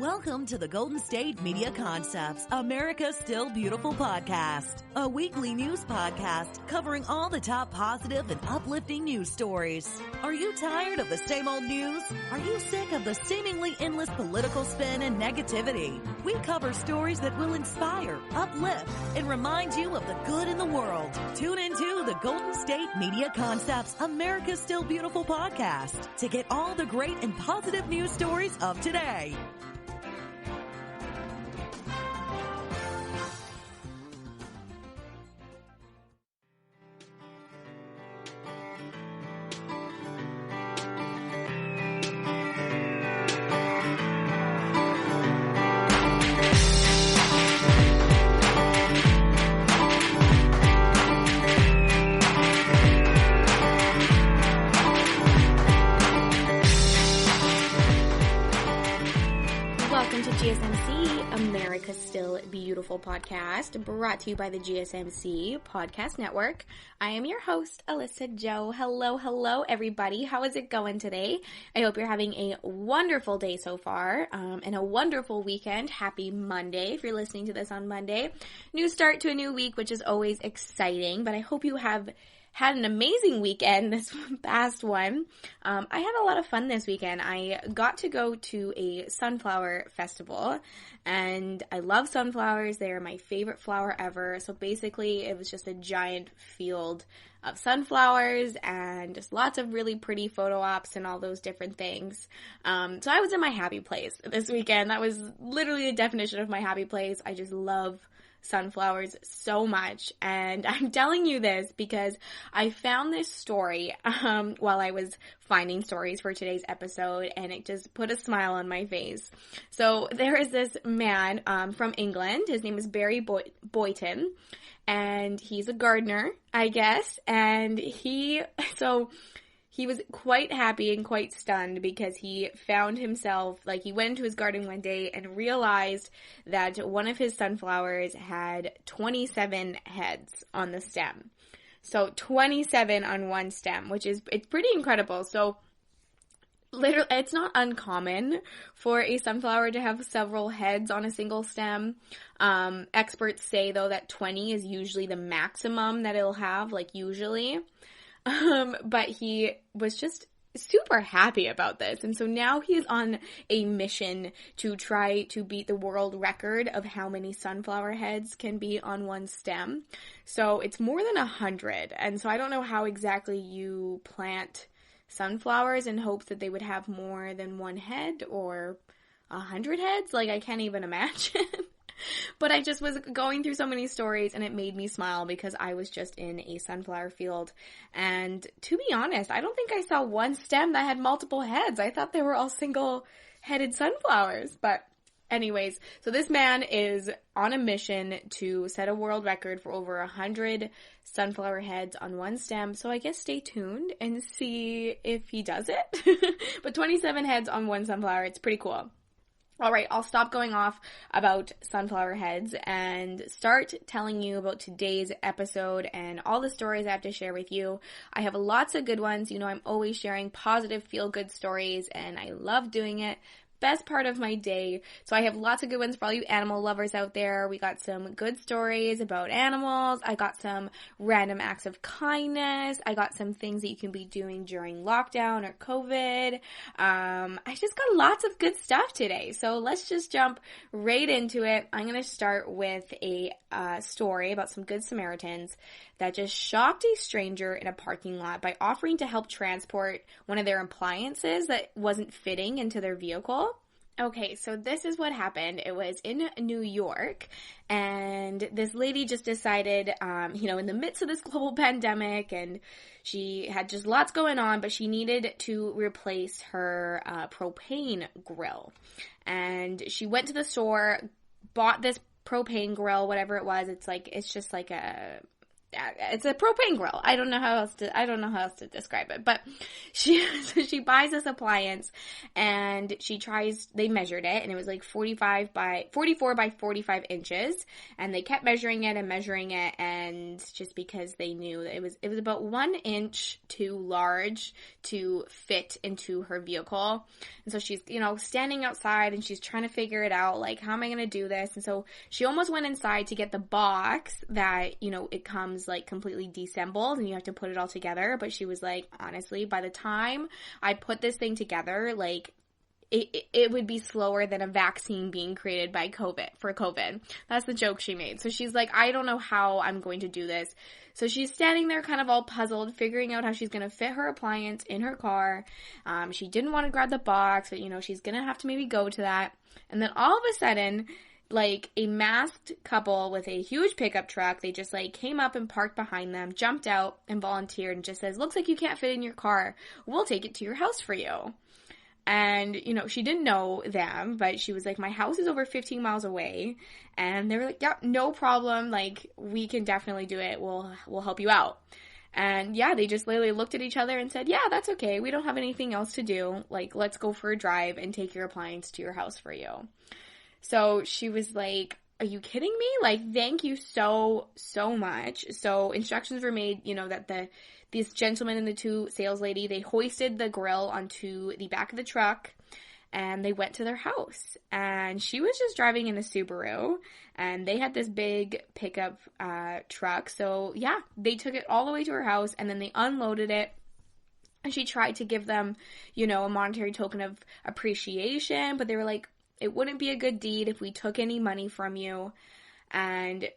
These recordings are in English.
Welcome to the Golden State Media Concepts, America's Still Beautiful podcast, a weekly news podcast covering all the top positive and uplifting news stories. Are you tired of the same old news? Are you sick of the seemingly endless political spin and negativity? We cover stories that will inspire, uplift, and remind you of the good in the world. Tune into the Golden State Media Concepts, America's Still Beautiful podcast to get all the great and positive news stories of today. Welcome to GSMC, America's Still Beautiful podcast, brought to you by the GSMC Podcast Network. I am your host, Alyssa Jo. Hello, everybody. How is it going today? I hope you're having a wonderful day so far, and a wonderful weekend. Happy Monday, if you're listening to this on Monday. New start to a new week, which is always exciting, but I hope you have had an amazing weekend, this past one. I had a lot of fun this weekend. I got to go to a sunflower festival, and I love sunflowers. They are my favorite flower ever. So basically, it was just a giant field of sunflowers and just lots of really pretty photo ops and all those different things. So I was in my happy place this weekend. That was literally the definition of my happy place. I just love sunflowers so much, and I'm telling you this because I found this story while I was finding stories for today's episode, and it just put a smile on my face. So there is this man from England. His name is Barry Boyton, and he's a gardener, I guess, and he was quite happy and quite stunned because he found himself, he went into his garden one day and realized that one of his sunflowers had 27 heads on the stem. So 27 on one stem, it's pretty incredible. So literally, it's not uncommon for a sunflower to have several heads on a single stem. Experts say, though, that 20 is usually the maximum that it'll have, usually. But he was just super happy about this. And so now he is on a mission to try to beat the world record of how many sunflower heads can be on one stem. So it's more than 100. And so I don't know how exactly you plant sunflowers in hopes that they would have more than one head or 100 heads. I can't even imagine. But I just was going through so many stories, and it made me smile because I was just in a sunflower field. And to be honest, I don't think I saw one stem that had multiple heads. I thought they were all single-headed sunflowers. But anyways, so this man is on a mission to set a world record for over 100 sunflower heads on one stem. So I guess stay tuned and see if he does it. But 27 heads on one sunflower, it's pretty cool. All right, I'll stop going off about sunflower heads and start telling you about today's episode and all the stories I have to share with you. I have lots of good ones. I'm always sharing positive, feel-good stories, and I love doing it. Best part of my day. So I have lots of good ones for all you animal lovers out there. We got some good stories about animals. I got some random acts of kindness. I got some things that you can be doing during lockdown or COVID. I just got lots of good stuff today. So let's just jump right into it. I'm going to start with a story about some good Samaritans that just shocked a stranger in a parking lot by offering to help transport one of their appliances that wasn't fitting into their vehicle. Okay, so this is what happened. It was in New York, and this lady just decided, in the midst of this global pandemic, and she had just lots going on, but she needed to replace her propane grill. And she went to the store, bought this propane grill, whatever it was. It's just like a it's a propane grill. I don't know how else to describe it. But she buys this appliance and they measured it, and it was like 44 by 45 inches, and they kept measuring it, and just because they knew that it was about 1 inch too large to fit into her vehicle. And so she's, standing outside and she's trying to figure it out, like, how am I going to do this? And so she almost went inside to get the box that, it comes like completely deassembled and you have to put it all together. But she was like, honestly, by the time I put this thing together, like, it would be slower than a vaccine being created for COVID. That's the joke she made. So she's like, I don't know how I'm going to do this. So she's standing there kind of all puzzled, figuring out how she's going to fit her appliance in her car. She didn't want to grab the box, but, she's going to have to maybe go to that. And then all of a sudden, like, a masked couple with a huge pickup truck, they just, like, came up and parked behind them, jumped out and volunteered and just says, looks like you can't fit in your car. We'll take it to your house for you. And, she didn't know them, but she was like, my house is over 15 miles away. And they were like, yeah, no problem. Like, we can definitely do it. We'll help you out. And yeah, they just literally looked at each other and said, yeah, that's okay. We don't have anything else to do. Like, let's go for a drive and take your appliance to your house for you. So she was like, are you kidding me? Like, thank you so, so much. So instructions were made, that this gentleman and the two sales lady, they hoisted the grill onto the back of the truck and they went to their house. And she was just driving in a Subaru and they had this big pickup truck. So yeah, they took it all the way to her house and then they unloaded it. And she tried to give them, a monetary token of appreciation, but they were like, it wouldn't be a good deed if we took any money from you. And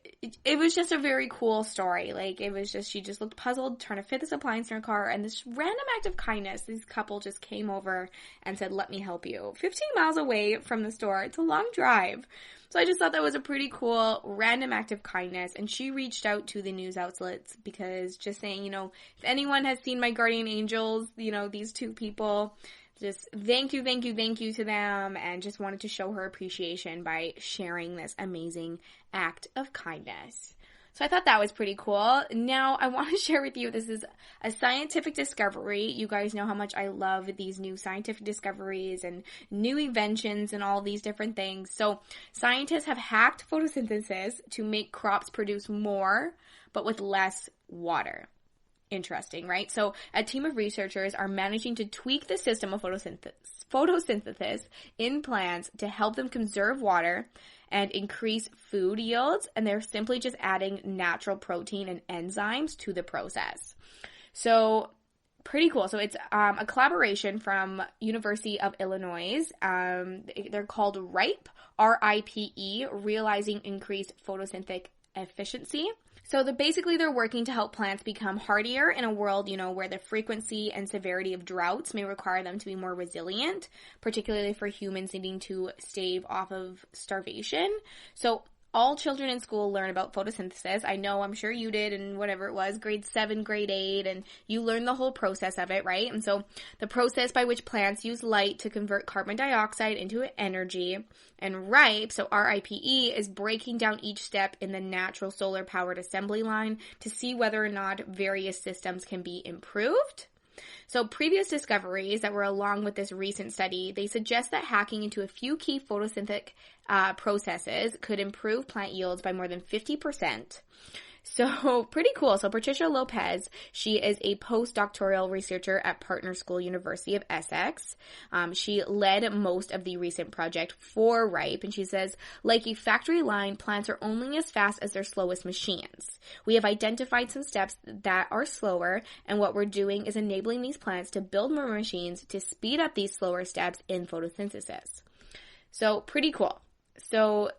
it was just a very cool story. Like, it was just, she just looked puzzled, trying to fit this appliance in her car. And this random act of kindness, this couple just came over and said, let me help you. 15 miles away from the store. It's a long drive. So I just thought that was a pretty cool random act of kindness. And she reached out to the news outlets because just saying, if anyone has seen my guardian angels, these two people, just thank you to them, and just wanted to show her appreciation by sharing this amazing act of kindness. So I thought that was pretty cool. Now I want to share with you, this is a scientific discovery. You guys know how much I love these new scientific discoveries and new inventions and all these different things. So scientists have hacked photosynthesis to make crops produce more, but with less water. Interesting, right? So a team of researchers are managing to tweak the system of photosynthesis in plants to help them conserve water and increase food yields, and they're simply just adding natural protein and enzymes to the process. So pretty cool. So it's a collaboration from University of Illinois. They're called RIPE, R-I-P-E, Realizing Increased Photosynthetic Efficiency. So basically they're working to help plants become hardier in a world, where the frequency and severity of droughts may require them to be more resilient, particularly for humans needing to stave off of starvation. So all children in school learn about photosynthesis. I know, I'm sure you did in whatever it was, grade 7, grade 8, and you learn the whole process of it, right? And so the process by which plants use light to convert carbon dioxide into energy. And RIPE, so R-I-P-E, is breaking down each step in the natural solar powered assembly line to see whether or not various systems can be improved. So previous discoveries that were along with this recent study, they suggest that hacking into a few key photosynthetic processes could improve plant yields by more than 50%. So pretty cool. So Patricia Lopez, she is a postdoctoral researcher at Partner School University of Essex. She led most of the recent project for RIPE, and she says, like a factory line, plants are only as fast as their slowest machines. We have identified some steps that are slower, and what we're doing is enabling these plants to build more machines to speed up these slower steps in photosynthesis. So pretty cool. So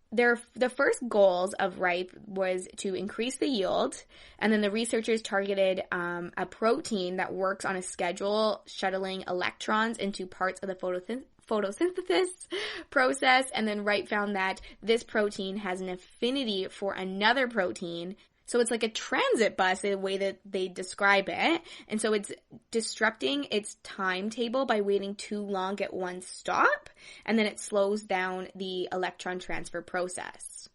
the first goals of RIPE was to increase the yield, and then the researchers targeted a protein that works on a schedule shuttling electrons into parts of the photosynthesis process, and then RIPE found that this protein has an affinity for another protein. So it's like a transit bus, the way that they describe it. And so it's disrupting its timetable by waiting too long at one stop. And then it slows down the electron transfer process.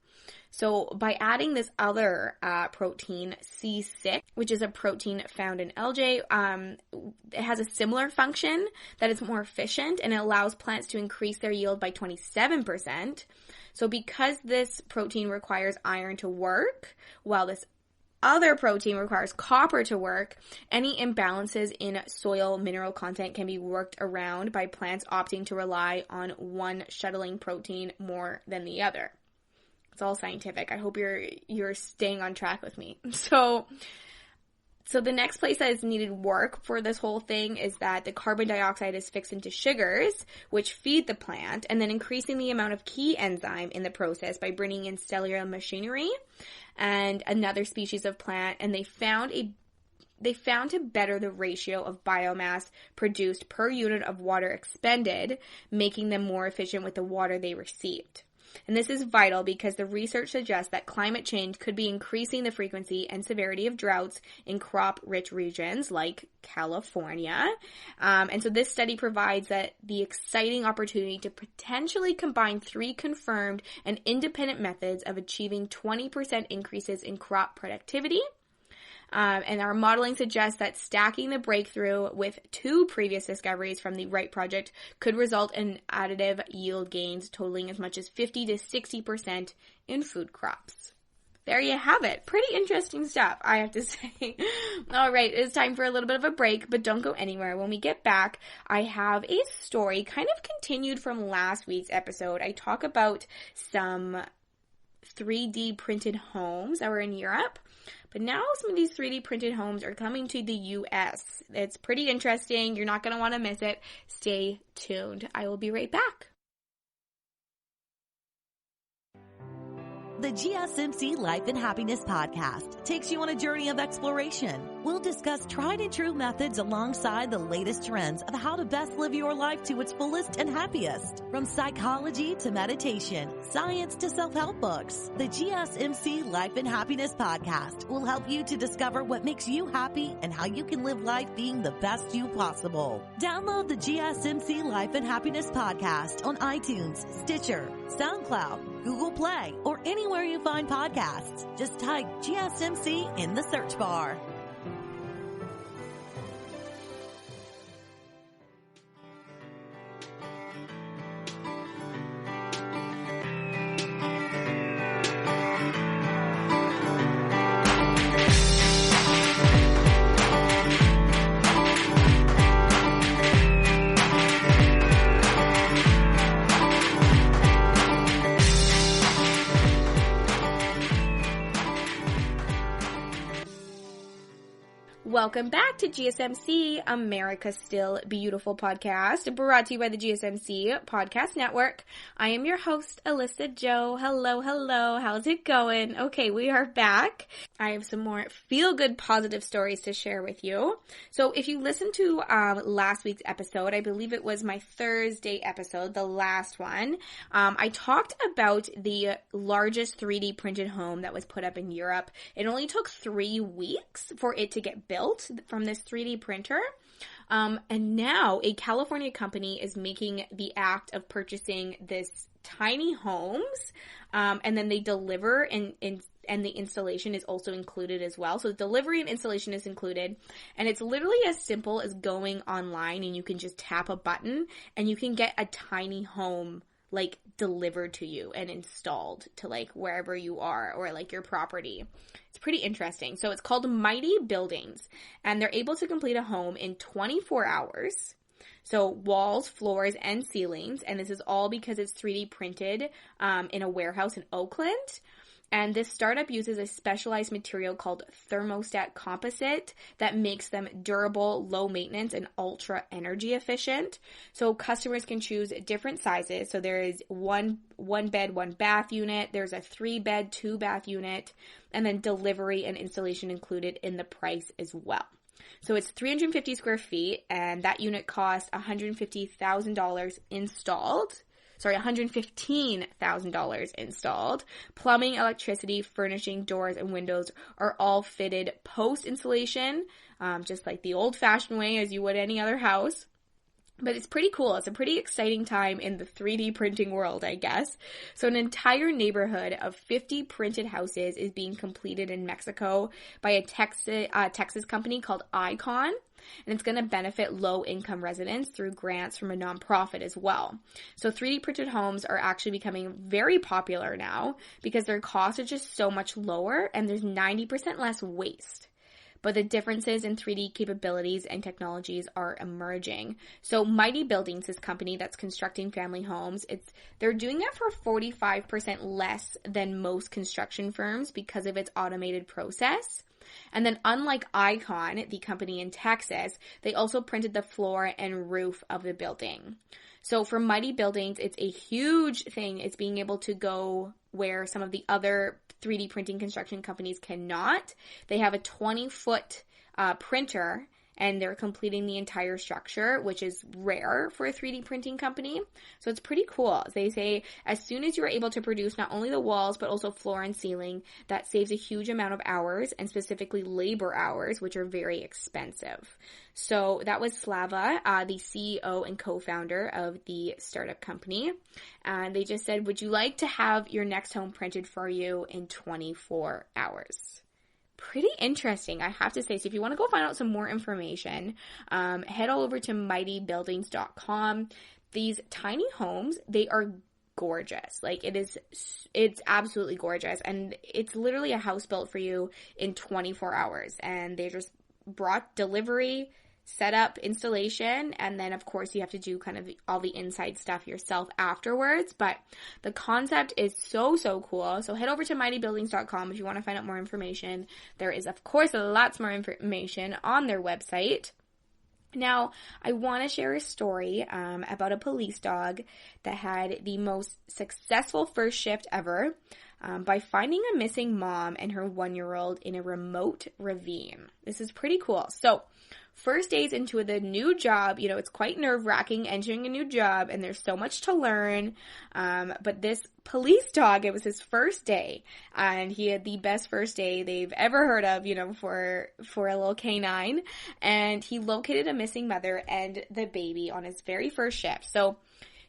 So by adding this other protein, C6, which is a protein found in algae, it has a similar function that is more efficient, and it allows plants to increase their yield by 27%. So because this protein requires iron to work, while this other protein requires copper to work, any imbalances in soil mineral content can be worked around by plants opting to rely on one shuttling protein more than the other. It's all scientific. I hope you're staying on track with me. So the next place that is needed work for this whole thing is that the carbon dioxide is fixed into sugars, which feed the plant, and then increasing the amount of key enzyme in the process by bringing in cellular machinery and another species of plant, and they found to better the ratio of biomass produced per unit of water expended, making them more efficient with the water they received. And this is vital because the research suggests that climate change could be increasing the frequency and severity of droughts in crop-rich regions like California. And so this study provides that the exciting opportunity to potentially combine 3 confirmed and independent methods of achieving 20% increases in crop productivity. And our modeling suggests that stacking the breakthrough with 2 previous discoveries from the Wright project could result in additive yield gains totaling as much as 50 to 60% in food crops. There you have it. Pretty interesting stuff, I have to say. All right, it's time for a little bit of a break, but don't go anywhere. When we get back, I have a story kind of continued from last week's episode. I talk about some 3D printed homes that were in Europe. But now some of these 3D printed homes are coming to the US. It's pretty interesting. You're not going to want to miss it. Stay tuned. I will be right back. The GSMC Life and Happiness podcast takes you on a journey of exploration. We'll discuss tried and true methods alongside the latest trends of how to best live your life to its fullest and happiest. From psychology to meditation, science to self-help books, the GSMC Life and Happiness podcast will help you to discover what makes you happy and how you can live life being the best you possible. Download the GSMC Life and Happiness podcast on iTunes, Stitcher, SoundCloud, Google Play, or anywhere you find podcasts. Just type GSMC in the search bar. Welcome back to GSMC, America's Still Beautiful podcast, brought to you by the GSMC Podcast Network. I am your host, Alyssa Jo. Hello. How's it going? Okay, we are back. I have some more feel-good positive stories to share with you. So if you listened to last week's episode, I believe it was my Thursday episode, the last one, I talked about the largest 3D printed home that was put up in Europe. It only took 3 weeks for it to get built from this 3D printer. And now a California company is making the act of purchasing this tiny homes, and then they deliver and the installation is also included as well. So delivery and installation is included, and it's literally as simple as going online and you can just tap a button and you can get a tiny home like delivered to you and installed to like wherever you are or like your property. It's pretty interesting. So it's called Mighty Buildings, and they're able to complete a home in 24 hours. So walls, floors, and ceilings, and this is all because it's 3D printed in a warehouse in Oakland. And this startup uses a specialized material called thermostat composite that makes them durable, low maintenance, and ultra energy efficient. So customers can choose different sizes. So there is one bed, 1 bath unit. There's a 3 bed, 2 bath unit, and then delivery and installation included in the price as well. So it's 350 square feet, and that unit costs $115,000 installed. Plumbing, electricity, furnishing, doors, and windows are all fitted post-installation, just like the old-fashioned way as you would any other house. But it's pretty cool. It's a pretty exciting time in the 3D printing world, I guess. So an entire neighborhood of 50 printed houses is being completed in Mexico by a Texas company called Icon. And it's going to benefit low-income residents through grants from a nonprofit as well. So 3D printed homes are actually becoming very popular now because their cost is just so much lower and there's 90% less waste. But the differences in 3D capabilities and technologies are emerging. So Mighty Buildings, this company that's constructing family homes, they're doing it for 45% less than most construction firms because of its automated process. And then unlike Icon, the company in Texas, they also printed the floor and roof of the building. So for Mighty Buildings, it's a huge thing. It's being able to go where some of the other 3D printing construction companies cannot. They have a 20-foot printer, and they're completing the entire structure, which is rare for a 3D printing company. So it's pretty cool. They say as soon as you're able to produce not only the walls, but also floor and ceiling, that saves a huge amount of hours, and specifically labor hours, which are very expensive. So that was Slava, the CEO and co-founder of the startup company. And they just said, would you like to have your next home printed for you in 24 hours? Pretty interesting, I have to say. So if you want to go find out some more information, head all over to mightybuildings.com. These tiny homes, they are gorgeous. Like it's absolutely gorgeous. And it's literally a house built for you in 24 hours. And they just brought delivery, setup, installation, and then of course you have to do kind of all the inside stuff yourself afterwards. But the concept is so cool. So head over to mightybuildings.com if you want to find out more information. There is of course lots more information on their website. Now, I want to share a story about a police dog that had the most successful first shift ever by finding a missing mom and her 1-year-old in a remote ravine. This is pretty cool. So, first days into the new job, it's quite nerve-wracking entering a new job, and there's so much to learn. But this police dog, it was his first day, and he had the best first day they've ever heard of, for a little canine. And he located a missing mother and the baby on his very first shift. So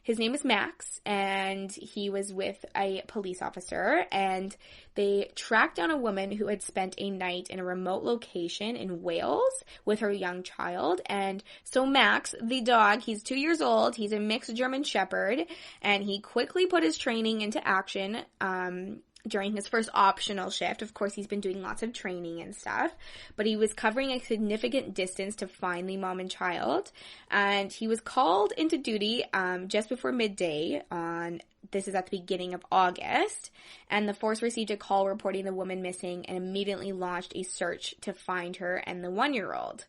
his name is Max, and he was with a police officer, and they tracked down a woman who had spent a night in a remote location in Wales with her young child. And so Max, the dog, he's 2 years old, he's a mixed German Shepherd, and he quickly put his training into action during his first optional shift. Of course, he's been doing lots of training and stuff, but he was covering a significant distance to find the mom and child. And he was called into duty just before midday this is at the beginning of August. And the force received a call reporting the woman missing and immediately launched a search to find her and the 1-year-old.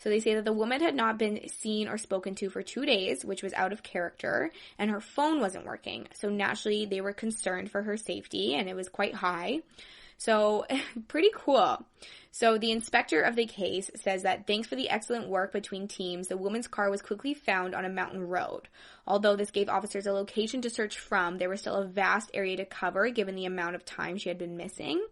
So they say that the woman had not been seen or spoken to for 2 days, which was out of character, and her phone wasn't working. So naturally, they were concerned for her safety, and it was quite high. So pretty cool. So the inspector of the case says that thanks for the excellent work between teams, the woman's car was quickly found on a mountain road. Although this gave officers a location to search from, there was still a vast area to cover given the amount of time she had been missing.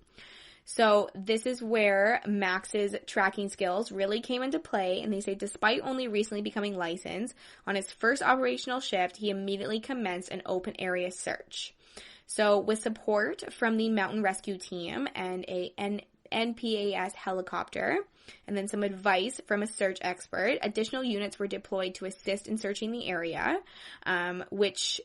So this is where Max's tracking skills really came into play, and they say despite only recently becoming licensed, on his first operational shift, he immediately commenced an open area search. So with support from the mountain rescue team and an NPAS helicopter, and then some advice from a search expert, additional units were deployed to assist in searching the area, which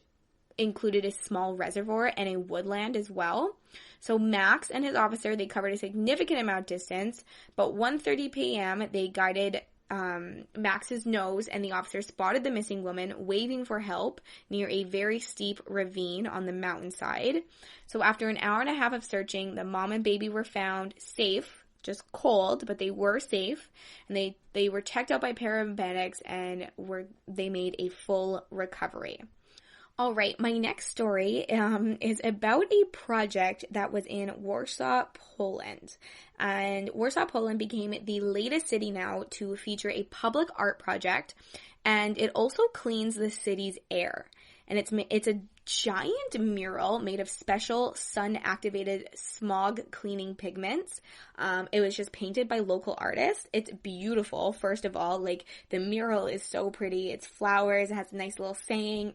included a small reservoir and a woodland as well. So Max and his officer, they covered a significant amount of distance, but 1:30 p.m. they guided Max's nose, and the officer spotted the missing woman waving for help near a very steep ravine on the mountainside. So after an hour and a half of searching, the mom and baby were found safe, just cold, but they were safe, and they were checked out by paramedics, and they made a full recovery. All right, my next story is about a project that was in Warsaw, Poland. And Warsaw, Poland became the latest city now to feature a public art project. and it also cleans the city's air. And it's a giant mural made of special sun-activated smog cleaning pigments. It was just painted by local artists. It's beautiful, first of all. Like, the mural is so pretty. It's flowers. It has a nice little saying.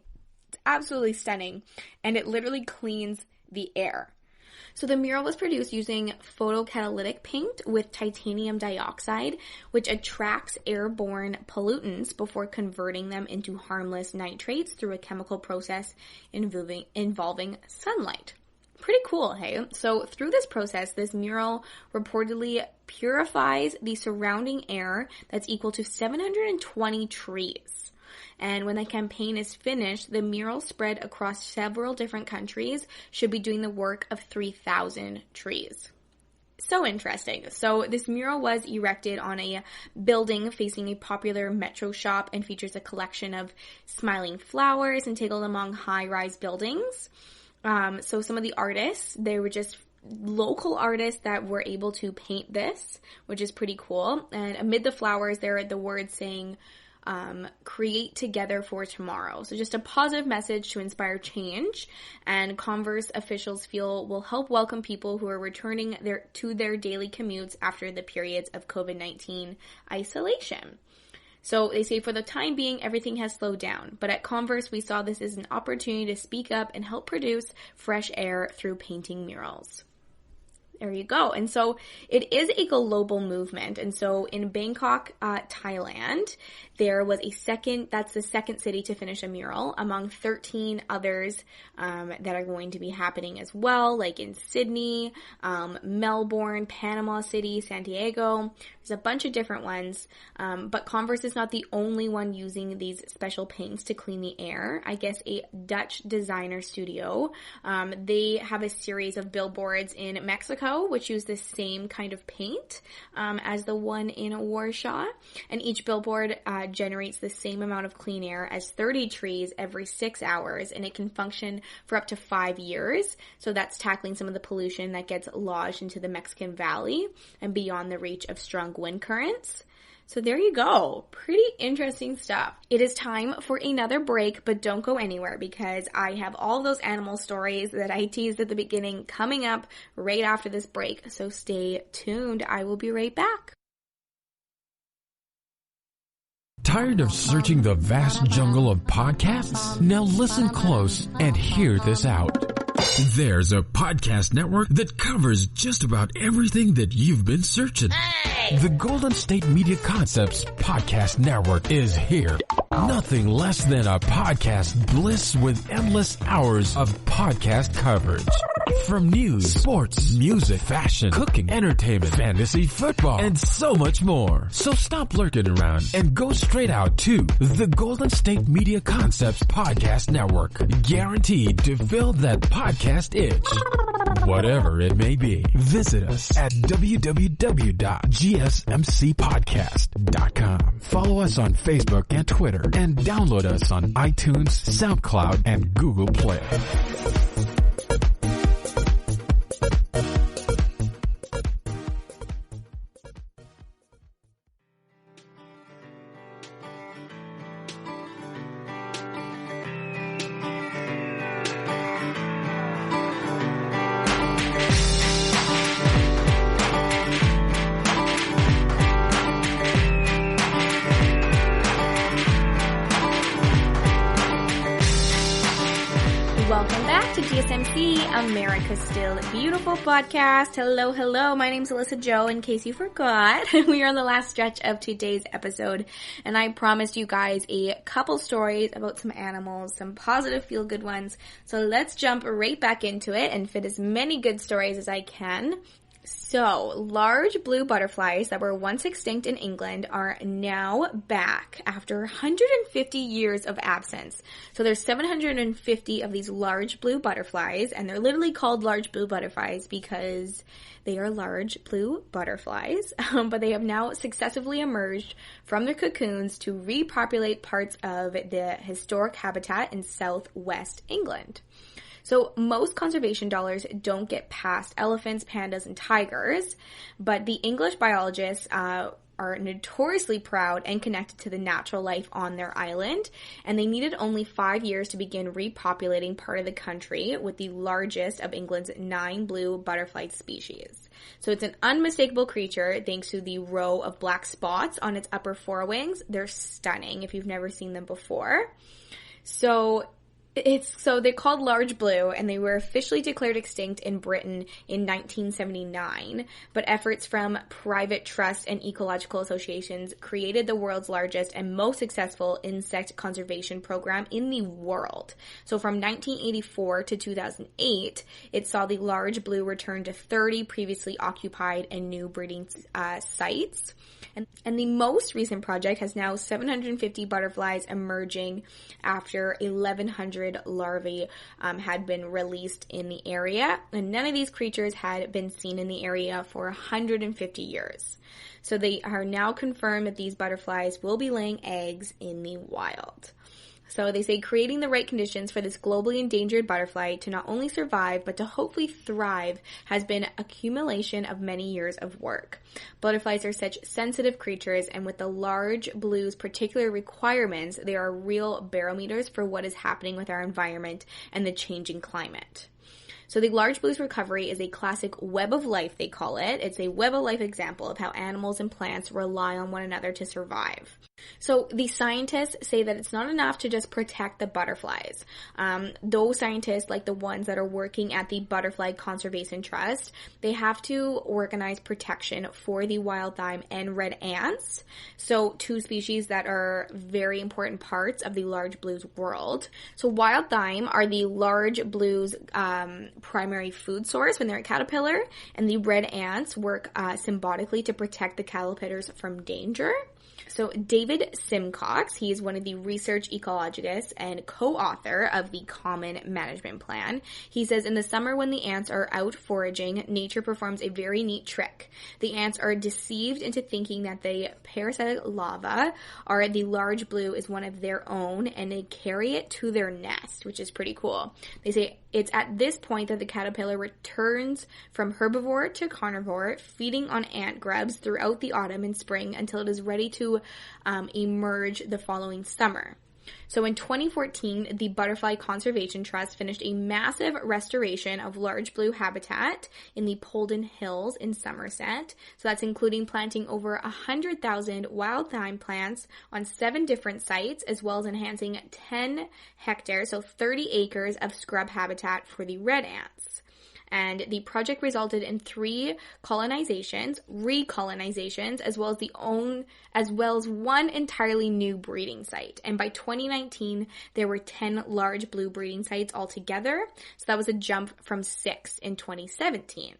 It's absolutely stunning. And it literally cleans the air. So the mural was produced using photocatalytic paint with titanium dioxide, which attracts airborne pollutants before converting them into harmless nitrates through a chemical process involving sunlight. Pretty cool, hey? So through this process, this mural reportedly purifies the surrounding air that's equal to 720 trees. And when the campaign is finished, the mural spread across several different countries should be doing the work of 3,000 trees. So interesting. So this mural was erected on a building facing a popular metro shop and features a collection of smiling flowers entangled among high-rise buildings. So some of the artists, they were just local artists that were able to paint this, which is pretty cool. And amid the flowers, there are the words saying, create together for tomorrow. So just a positive message to inspire change, and Converse officials feel will help welcome people who are returning to their daily commutes after the periods of COVID-19 isolation. So they say for the time being, everything has slowed down. But at Converse, we saw this as an opportunity to speak up and help produce fresh air through painting murals. There you go. And so it is a global movement. And so in Bangkok, Thailand, there was that's the second city to finish a mural among 13 others that are going to be happening as well, like in Sydney, Melbourne, Panama City, San Diego. There's a bunch of different ones. But Converse is not the only one using these special paints to clean the air. I guess a Dutch designer studio, they have a series of billboards in Mexico which use the same kind of paint as the one in Warsaw. And each billboard generates the same amount of clean air as 30 trees every 6 hours, and it can function for up to 5 years. So that's tackling some of the pollution that gets lodged into the Mexican Valley and beyond the reach of strong wind currents. So there you go. Pretty interesting stuff. It is time for another break, but don't go anywhere because I have all those animal stories that I teased at the beginning coming up right after this break. So stay tuned. I will be right back. Tired of searching the vast jungle of podcasts? Now listen close and hear this out. There's a podcast network that covers just about everything that you've been searching. Hey! The Golden State Media Concepts Podcast Network is here. Nothing less than a podcast bliss with endless hours of podcast coverage. From news, sports, music, fashion, cooking, entertainment, fantasy, football, and so much more. So stop lurking around and go straight out to the Golden State Media Concepts Podcast Network. Guaranteed to fill that podcast itch. Whatever it may be. Visit us at www.gsmcpodcast.com. Follow us on Facebook and Twitter, and download us on iTunes, SoundCloud, and Google Play. Welcome back to GSMC, America's Still Beautiful podcast. Hello, hello. My name's Alyssa Jo, in case you forgot. We are on the last stretch of today's episode, and I promised you guys a couple stories about some animals, some positive feel-good ones. So let's jump right back into it and fit as many good stories as I can. So, large blue butterflies that were once extinct in England are now back after 150 years of absence. So there's 750 of these large blue butterflies, and they're literally called large blue butterflies because they are large blue butterflies, but they have now successively emerged from their cocoons to repopulate parts of the historic habitat in southwest England. So most conservation dollars don't get past elephants, pandas, and tigers, but the English biologists are notoriously proud and connected to the natural life on their island, and they needed only 5 years to begin repopulating part of the country with the largest of England's 9 blue butterfly species. So it's an unmistakable creature thanks to the row of black spots on its upper forewings. They're stunning if you've never seen them before. So they're called large blue, and they were officially declared extinct in Britain in 1979, but efforts from private trust and ecological associations created the world's largest and most successful insect conservation program in the world. So from 1984 to 2008, it saw the large blue return to 30 previously occupied and new breeding sites. And the most recent project has now 750 butterflies emerging after 1,100 larvae had been released in the area. And none of these creatures had been seen in the area for 150 years. So they are now confirmed that these butterflies will be laying eggs in the wild. So they say creating the right conditions for this globally endangered butterfly to not only survive, but to hopefully thrive has been accumulation of many years of work. Butterflies are such sensitive creatures, and with the large blue's particular requirements, they are real barometers for what is happening with our environment and the changing climate. So the large blue's recovery is a classic web of life, they call it. It's a web of life example of how animals and plants rely on one another to survive. So the scientists say that it's not enough to just protect the butterflies. Those scientists, like the ones that are working at the Butterfly Conservation Trust, they have to organize protection for the wild thyme and red ants. So 2 species that are very important parts of the large blue's world. So wild thyme are the large blue's primary food source when they're a caterpillar, and the red ants work symbiotically to protect the caterpillars from danger. So David Simcox, he is one of the research ecologists and co-author of the Common Management Plan. He says in the summer when the ants are out foraging, nature performs a very neat trick. The ants are deceived into thinking that the parasitic larvae are the large blue is one of their own, and they carry it to their nest, which is pretty cool. They say it's at this point that the caterpillar returns from herbivore to carnivore, feeding on ant grubs throughout the autumn and spring until it is ready to emerge the following summer. So in 2014, the Butterfly Conservation Trust finished a massive restoration of large blue habitat in the Polden Hills in Somerset. So that's including planting over 100,000 wild thyme plants on 7 different sites, as well as enhancing 10 hectares, so 30 acres of scrub habitat for the red ants. And the project resulted in 3 recolonizations, as well as 1 entirely new breeding site. And by 2019, there were 10 large blue breeding sites altogether. So that was a jump from 6 in 2017.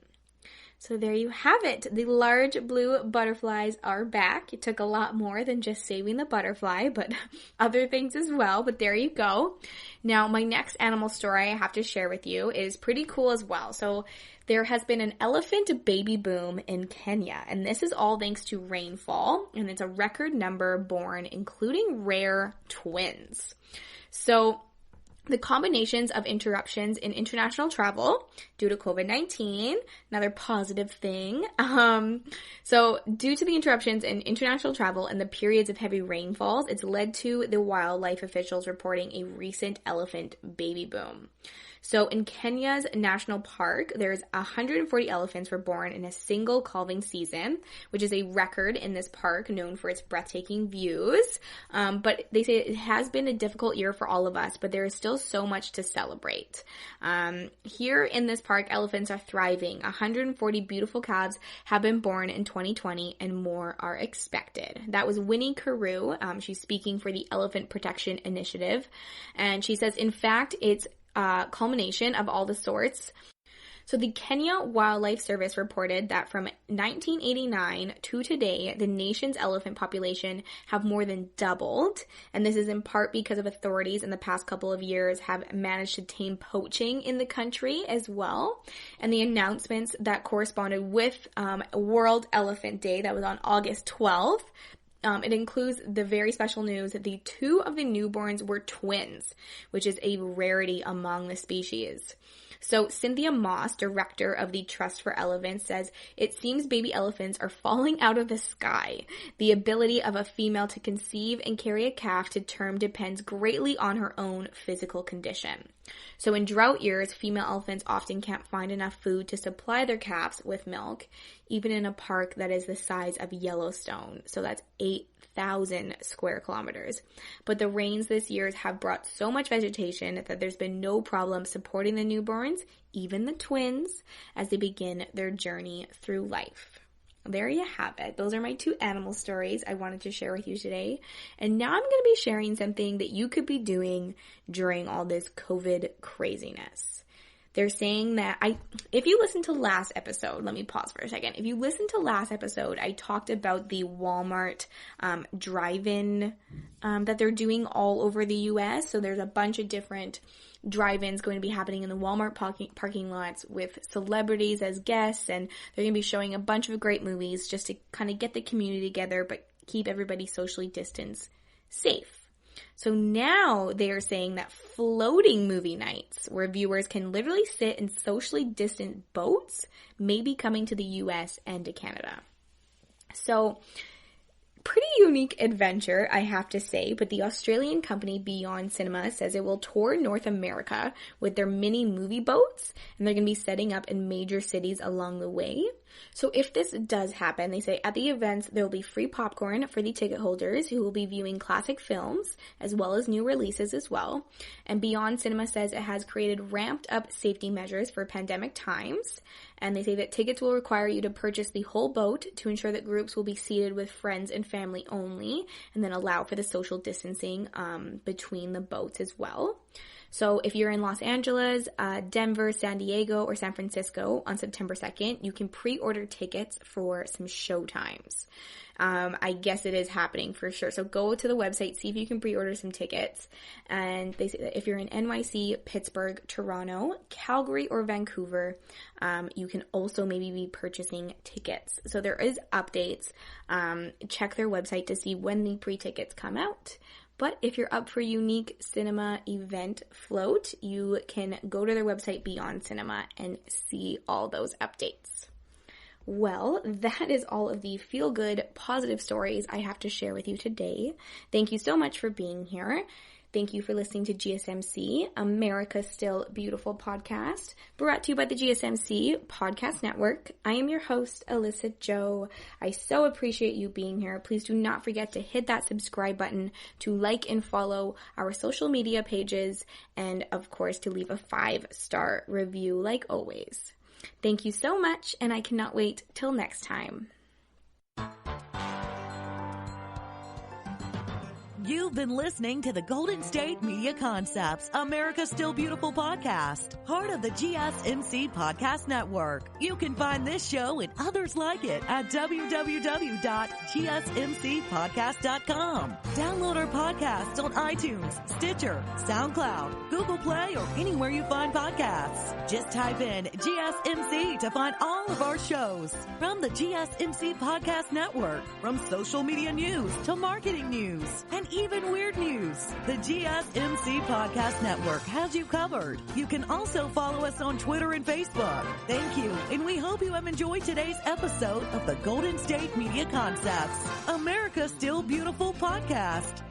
So there you have it. The large blue butterflies are back. It took a lot more than just saving the butterfly, but other things as well. But there you go. Now, my next animal story I have to share with you is pretty cool as well. So there has been an elephant baby boom in Kenya, and this is all thanks to rainfall, and it's a record number born, including rare twins. So the combinations of interruptions in international travel due to COVID-19, another positive thing. So due to the interruptions in international travel and the periods of heavy rainfalls, it's led to the wildlife officials reporting a recent elephant baby boom. So in Kenya's national park, there's 140 elephants were born in a single calving season, which is a record in this park known for its breathtaking views. But they say it has been a difficult year for all of us, but there is still so much to celebrate. Here in this park, elephants are thriving. 140 beautiful calves have been born in 2020 and more are expected. That was Winnie Carew. She's speaking for the Elephant Protection Initiative. And she says, in fact, it's culmination of all the sorts. So the Kenya Wildlife Service reported that from 1989 to today, the nation's elephant population have more than doubled. And this is in part because of authorities in the past couple of years have managed to tame poaching in the country as well. And the announcements that corresponded with World Elephant Day that was on August 12th It includes the very special news that the 2 of the newborns were twins, which is a rarity among the species. So Cynthia Moss, director of the Trust for Elephants, says, "It seems baby elephants are falling out of the sky. The ability of a female to conceive and carry a calf to term depends greatly on her own physical condition." So in drought years, female elephants often can't find enough food to supply their calves with milk, even in a park that is the size of Yellowstone. So that's 8,000 square kilometers. But the rains this year have brought so much vegetation that there's been no problem supporting the newborns, even the twins, as they begin their journey through life. There you have it. Those are my 2 animal stories I wanted to share with you today. And now I'm going to be sharing something that you could be doing during all this COVID craziness. They're saying that if you listen to last episode, let me pause for a second. If you listen to last episode, I talked about the Walmart drive-in that they're doing all over the U.S. So there's a bunch of different drive-ins going to be happening in the Walmart parking lots with celebrities as guests, and they're going to be showing a bunch of great movies just to kind of get the community together but keep everybody socially distanced safe. So now they are saying that floating movie nights, where viewers can literally sit in socially distant boats, may be coming to the US and to Canada. So pretty unique adventure, I have to say, but the Australian company Beyond Cinema says it will tour North America with their mini movie boats, and they're going to be setting up in major cities along the way. So if this does happen, they say at the events there will be free popcorn for the ticket holders who will be viewing classic films as well as new releases as well. And Beyond Cinema says it has created ramped up safety measures for pandemic times. And they say that tickets will require you to purchase the whole boat to ensure that groups will be seated with friends and family only, and then allow for the social distancing between the boats as well. So if you're in Los Angeles, Denver, San Diego, or San Francisco on September 2nd, you can pre-order tickets for some showtimes. I guess it is happening for sure. So go to the website, see if you can pre-order some tickets. And they say that if you're in NYC, Pittsburgh, Toronto, Calgary, or Vancouver, you can also maybe be purchasing tickets. So there is updates. Check their website to see when the pre-tickets come out. But if you're up for a unique cinema event float, you can go to their website, Beyond Cinema, and see all those updates. Well, that is all of the feel-good, positive stories I have to share with you today. Thank you so much for being here. Thank you for listening to GSMC, America's Still Beautiful podcast, brought to you by the GSMC Podcast Network. I am your host, Alyssa Jo. I so appreciate you being here. Please do not forget to hit that subscribe button, to like and follow our social media pages, and of course to leave a 5-star review like always. Thank you so much, and I cannot wait till next time. You've been listening to the Golden State Media Concepts, America's Still Beautiful podcast, part of the GSMC Podcast Network. You can find this show and others like it at www.gsmcpodcast.com. Download our podcasts on iTunes, Stitcher, SoundCloud, Google Play, or anywhere you find podcasts. Just type in GSMC to find all of our shows. From the GSMC Podcast Network, from social media news to marketing news, and even weird news, the GSMC Podcast Network has you covered. You can also follow us on Twitter and Facebook. Thank you, and we hope you have enjoyed today's episode of the Golden State Media Concepts, America's Still Beautiful podcast.